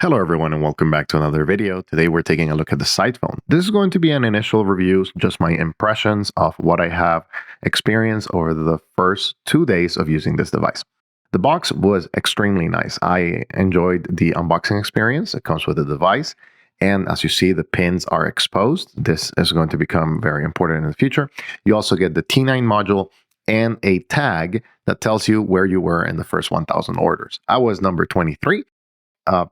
Hello everyone and welcome back to another video. Today we're taking a look at the Sidephone. This is going to be an initial review, just my impressions of what I have experienced over the first 2 days of using this device. The box was extremely nice. I enjoyed the unboxing experience. It comes with the device, and as you see, the pins are exposed. This is going to become very important in the future. You also get the T9 module and a tag that tells you where you were in the first 1,000 orders. I was number 23.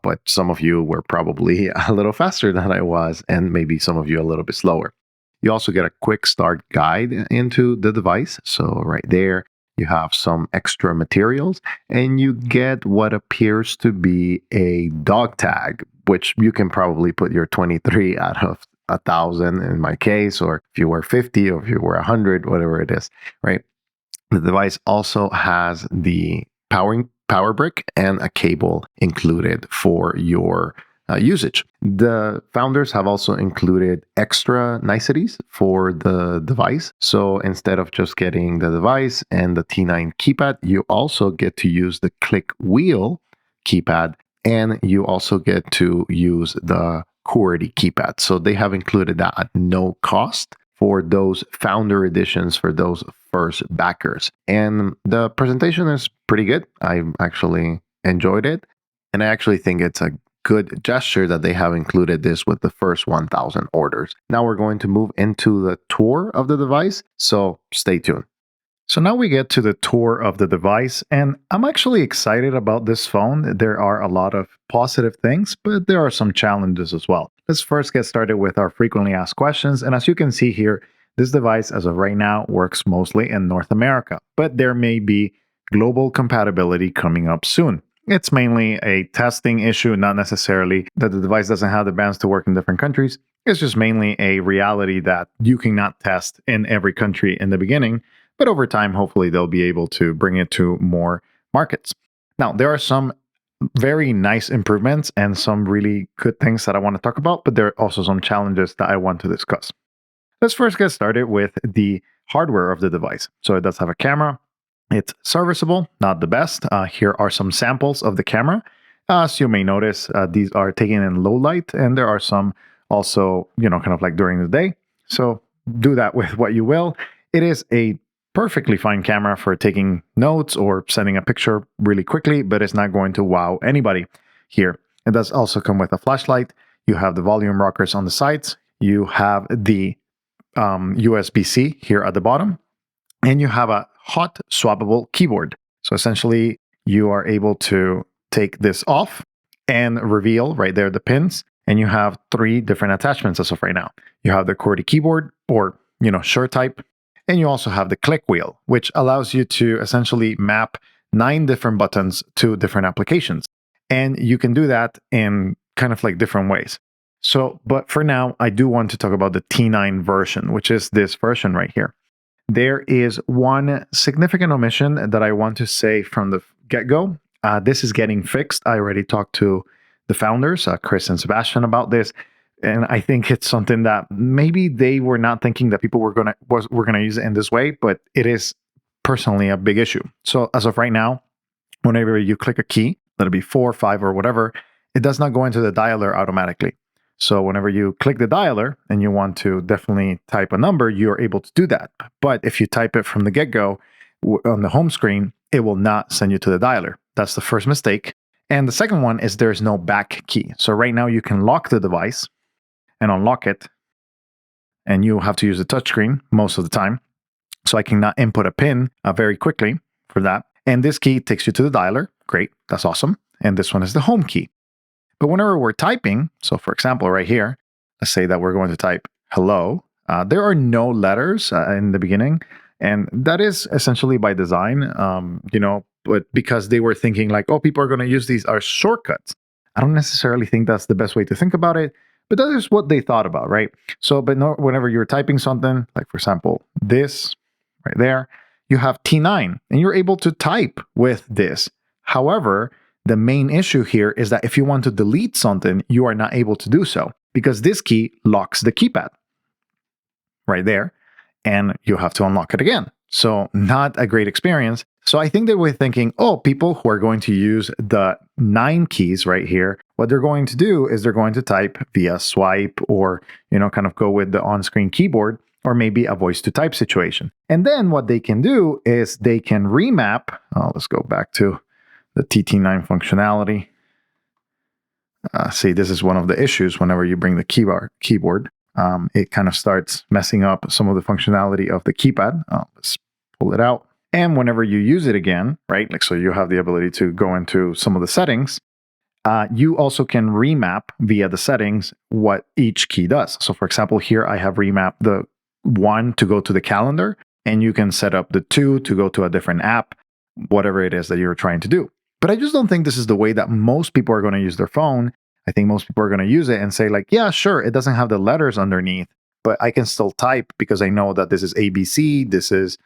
But some of you were probably a little faster than I was, and maybe some of you a little bit slower. You also get a quick start guide into the device. So right there, you have some extra materials, and you get what appears to be a dog tag, which you can probably put your 23 out of 1,000 in my case, or if you were 50 or if you were 100, whatever it is, right? The device also has the power brick and a cable included for your usage. The founders have also included extra niceties for the device. So instead of just getting the device and the T9 keypad, you also get to use the click wheel keypad, and you also get to use the QWERTY keypad. So they have included that at no cost for those founder editions, for those first backers. And the presentation is pretty good. I actually enjoyed it. And I actually think it's a good gesture that they have included this with the first 1,000 orders. Now we're going to move into the tour of the device, so stay tuned. So now we get to the tour of the device, and I'm actually excited about this phone. There are a lot of positive things, but there are some challenges as well. Let's first get started with our frequently asked questions, and as you can see here, this device as of right now works mostly in North America, but there may be global compatibility coming up soon. It's mainly a testing issue, not necessarily that the device doesn't have the bands to work in different countries. It's just mainly a reality that you cannot test in every country in the beginning. But over time, hopefully, they'll be able to bring it to more markets. Now, there are some very nice improvements and some really good things that I want to talk about, but there are also some challenges that I want to discuss. Let's first get started with the hardware of the device. So it does have a camera. It's serviceable, not the best. Here are some samples of the camera. As you may notice, these are taken in low light, and there are some also, kind of like during the day. So do that with what you will. It is a perfectly fine camera for taking notes or sending a picture really quickly, but it's not going to wow anybody here. It does also come with a flashlight. You have the volume rockers on the sides. You have the USB-C here at the bottom, and you have a hot-swappable keyboard. So essentially, you are able to take this off and reveal right there the pins, and you have 3 different attachments as of right now. You have the QWERTY keyboard, or SureType, and you also have the click wheel, which allows you to essentially map 9 different buttons to different applications. And you can do that in kind of like different ways. So, but for now, I do want to talk about the T9 version, which is this version right here. There is one significant omission that I want to say from the get-go. This is getting fixed. I already talked to the founders, Chris and Sebastian, about this. And I think it's something that maybe they were not thinking that people were gonna use it in this way, but it is personally a big issue. So as of right now, whenever you click a key, that'll be 4, 5, or whatever, it does not go into the dialer automatically. So whenever you click the dialer and you want to definitely type a number, you're able to do that. But if you type it from the get-go on the home screen, it will not send you to the dialer. That's the first mistake. And the second one is there's no back key. So right now you can lock the device and unlock it, and you have to use the touchscreen most of the time. So I cannot input a pin very quickly for that. And this key takes you to the dialer. Great, that's awesome. And this one is the home key. But whenever we're typing, so for example, right here, let's say that we're going to type hello. There are no letters in the beginning, and that is essentially by design, but because they were thinking like, oh, people are going to use these as shortcuts. I don't necessarily think that's the best way to think about it, but that is what they thought about, right? So, but no, whenever you're typing something, like for example, this right there, you have T9, and you're able to type with this. However, the main issue here is that if you want to delete something, you are not able to do so because this key locks the keypad right there, and you have to unlock it again. So not a great experience. So I think that we're thinking, oh, people who are going to use the 9 keys right here, what they're going to do is they're going to type via swipe or, kind of go with the on-screen keyboard or maybe a voice-to-type situation. And then what they can do is they can remap. Let's go back to the TT9 functionality. See, this is one of the issues whenever you bring the keyboard. It kind of starts messing up some of the functionality of the keypad. Let's pull it out. And whenever you use it again, right, so you have the ability to go into some of the settings, you also can remap via the settings what each key does. So for example, here I have remapped the 1 to go to the calendar, and you can set up the 2 to go to a different app, whatever it is that you're trying to do. But I just don't think this is the way that most people are going to use their phone. I think most people are going to use it and say like, yeah, sure, it doesn't have the letters underneath, but I can still type because I know that this is ABC, this is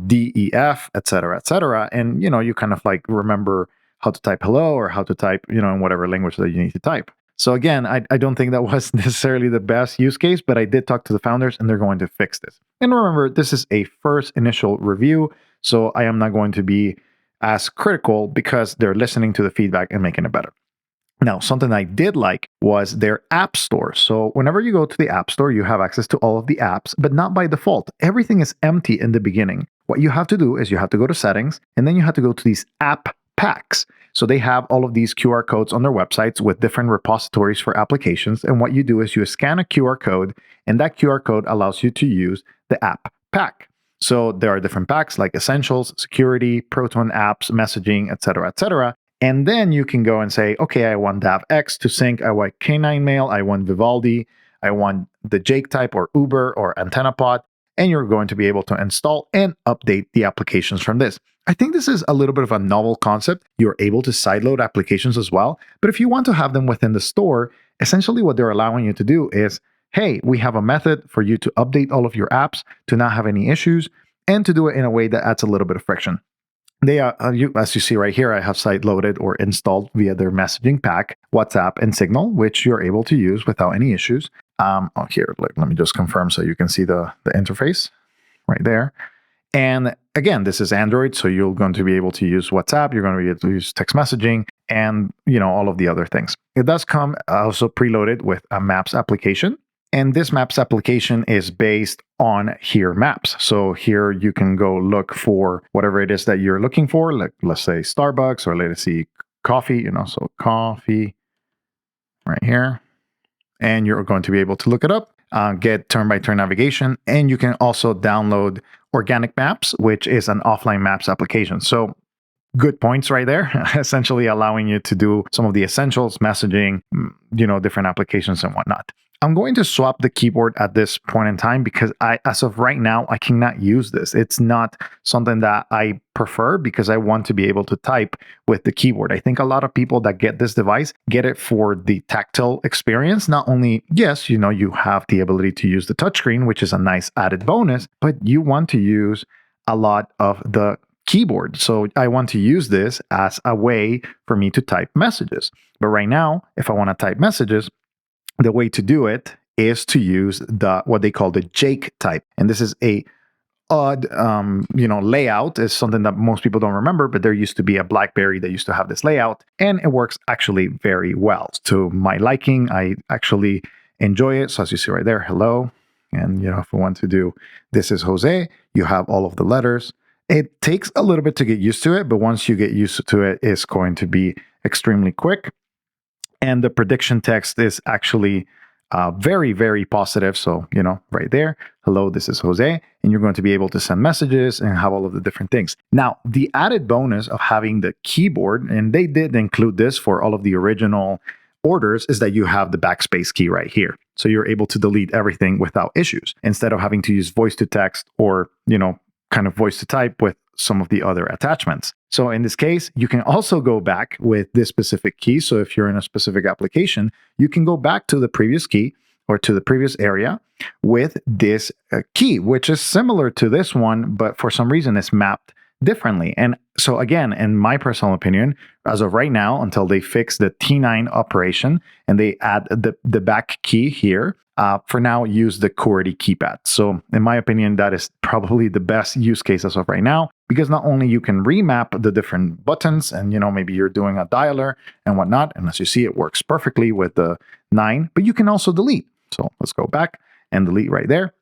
D, E, F, etc., etc. And, you kind of like remember how to type hello or how to type, in whatever language that you need to type. So again, I don't think that was necessarily the best use case, but I did talk to the founders and they're going to fix this. And remember, this is a first initial review, so I am not going to be as critical because they're listening to the feedback and making it better. Now, something I did like was their app store. So whenever you go to the app store, you have access to all of the apps, but not by default. Everything is empty in the beginning. What you have to do is you have to go to settings, and then you have to go to these app packs. So they have all of these QR codes on their websites with different repositories for applications. And what you do is you scan a QR code, and that QR code allows you to use the app pack. So there are different packs like Essentials, Security, Proton Apps, Messaging, etc., etc. And then you can go and say, okay, I want DAVX to sync, I want K9 Mail, I want Vivaldi, I want the Jake type or Uber or AntennaPod, and you're going to be able to install and update the applications from this. I think this is a little bit of a novel concept. You're able to sideload applications as well, but if you want to have them within the store, essentially what they're allowing you to do is, hey, we have a method for you to update all of your apps to not have any issues and to do it in a way that adds a little bit of friction. They are, as you see right here, I have site loaded or installed via their messaging pack, WhatsApp, and Signal, which you're able to use without any issues. Here, let me just confirm so you can see the interface right there. And again, this is Android, so you're going to be able to use WhatsApp, you're going to be able to use text messaging, and all of the other things. It does come also preloaded with a Maps application. And this Maps application is based on Here Maps. So here you can go look for whatever it is that you're looking for, like let's say Starbucks or let's see coffee, so coffee right here. And you're going to be able to look it up, get turn-by-turn navigation, and you can also download Organic Maps, which is an offline maps application. So good points right there, essentially allowing you to do some of the essentials, messaging, different applications and whatnot. I'm going to swap the keyboard at this point in time because as of right now, I cannot use this. It's not something that I prefer because I want to be able to type with the keyboard. I think a lot of people that get this device get it for the tactile experience. Not only, yes, you have the ability to use the touchscreen, which is a nice added bonus, but you want to use a lot of the keyboard. So I want to use this as a way for me to type messages. But right now, if I want to type messages, the way to do it is to use what they call the Jake type. And this is a odd, layout. Is something that most people don't remember, but there used to be a BlackBerry that used to have this layout, and it works actually very well. To my liking, I actually enjoy it. So as you see right there, hello. And, if we want to do, this is Jose, you have all of the letters. It takes a little bit to get used to it, but once you get used to it, it's going to be extremely quick. And the prediction text is actually very, very positive. So, right there, hello, this is Jose, and you're going to be able to send messages and have all of the different things. Now, the added bonus of having the keyboard, and they did include this for all of the original orders, is that you have the backspace key right here. So you're able to delete everything without issues instead of having to use voice to text or, kind of voice to type with some of the other attachments. So in this case, you can also go back with this specific key. So if you're in a specific application, you can go back to the previous key or to the previous area with this key, which is similar to this one, but for some reason it's mapped differently. And so again, in my personal opinion, as of right now, until they fix the T9 operation and they add the back key here, for now, use the QWERTY keypad. So in my opinion, that is probably the best use case as of right now. because not only you can remap the different buttons and, maybe you're doing a dialer and whatnot, and as you see, it works perfectly with the 9, but you can also delete. So let's go back and delete right there.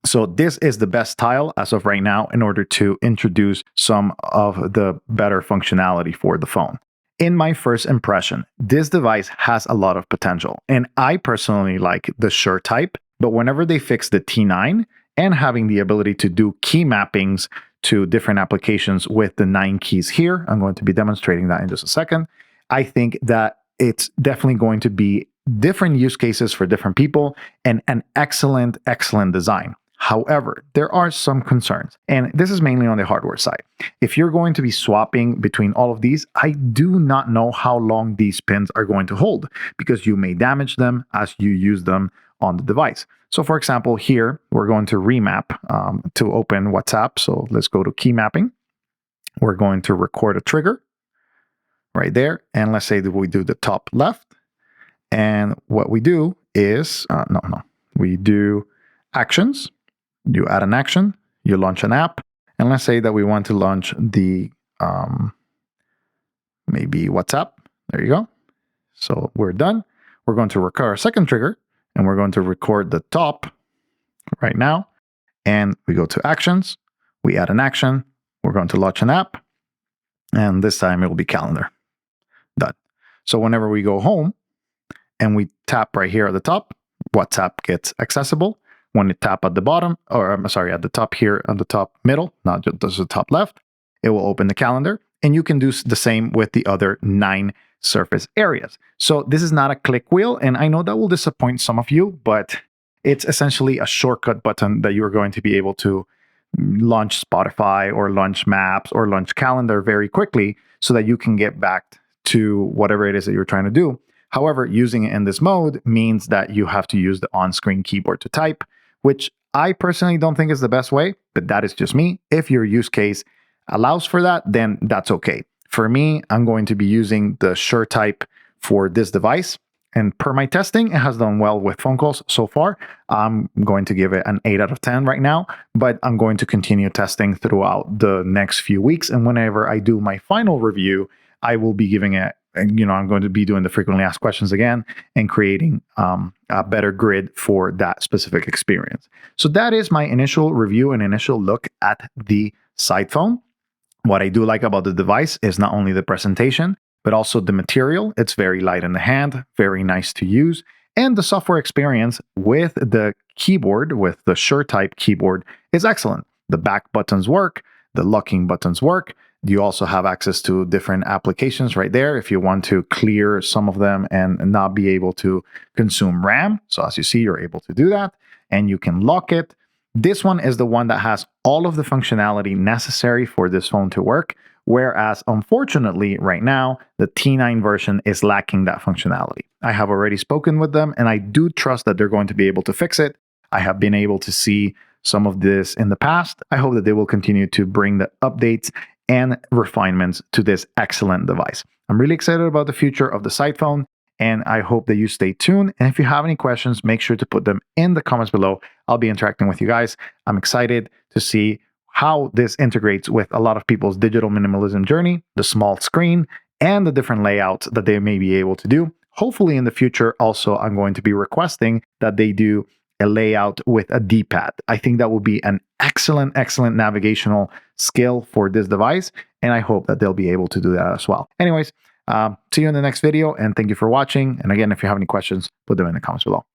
So this is the best tile as of right now in order to introduce some of the better functionality for the phone. In my first impression, this device has a lot of potential, and I personally like the SureType, but whenever they fix the T9 and having the ability to do key mappings to different applications with the 9 keys here, I'm going to be demonstrating that in just a second, I think that it's definitely going to be different use cases for different people and an excellent, excellent design. However, there are some concerns, and this is mainly on the hardware side. If you're going to be swapping between all of these, I do not know how long these pins are going to hold, because you may damage them as you use them on the device. So for example, here, we're going to remap to open WhatsApp. So let's go to key mapping. We're going to record a trigger right there. And let's say that we do the top left. And what we do is, we do actions. You add an action, you launch an app, and let's say that we want to launch the maybe WhatsApp. There you go. So we're done. We're going to record our second trigger, and we're going to record the top right now. And we go to actions, we add an action, we're going to launch an app, and this time it will be calendar. Done. So whenever we go home and we tap right here at the top, WhatsApp gets accessible. When you tap at the bottom, or I'm sorry, at the top here, on the top middle, not just the top left, it will open the calendar, and you can do the same with the other 9 surface areas. So this is not a click wheel, and I know that will disappoint some of you, but it's essentially a shortcut button that you're going to be able to launch Spotify or launch Maps or launch Calendar very quickly so that you can get back to whatever it is that you're trying to do. However, using it in this mode means that you have to use the on-screen keyboard to type, which I personally don't think is the best way, but that is just me. If your use case allows for that, then that's okay. For me, I'm going to be using the SureType for this device. And per my testing, it has done well with phone calls so far. I'm going to give it an 8 out of 10 right now, but I'm going to continue testing throughout the next few weeks. And whenever I do my final review, I will be giving it, I'm going to be doing the frequently asked questions again and creating a better grid for that specific experience. So that is my initial review and initial look at the Sidephone. What I do like about the device is not only the presentation, but also the material. It's very light in the hand, very nice to use. And the software experience with the keyboard, with the SureType keyboard, is excellent. The back buttons work, the locking buttons work. You also have access to different applications right there if you want to clear some of them and not be able to consume RAM. So as you see, you're able to do that, and you can lock it. This one is the one that has all of the functionality necessary for this phone to work, whereas unfortunately right now, the T9 version is lacking that functionality. I have already spoken with them, and I do trust that they're going to be able to fix it. I have been able to see some of this in the past. I hope that they will continue to bring the updates and refinements to this excellent device. I'm really excited about the future of the Sidephone, and I hope that you stay tuned. And if you have any questions, make sure to put them in the comments below. I'll be interacting with you guys. I'm excited to see how this integrates with a lot of people's digital minimalism journey, the small screen, and the different layouts that they may be able to do. Hopefully in the future, also, I'm going to be requesting that they do a layout with a D-pad. I think that will be an excellent, excellent navigational skill for this device, and I hope that they'll be able to do that as well. Anyways, see you in the next video, and thank you for watching. And again, if you have any questions, put them in the comments below.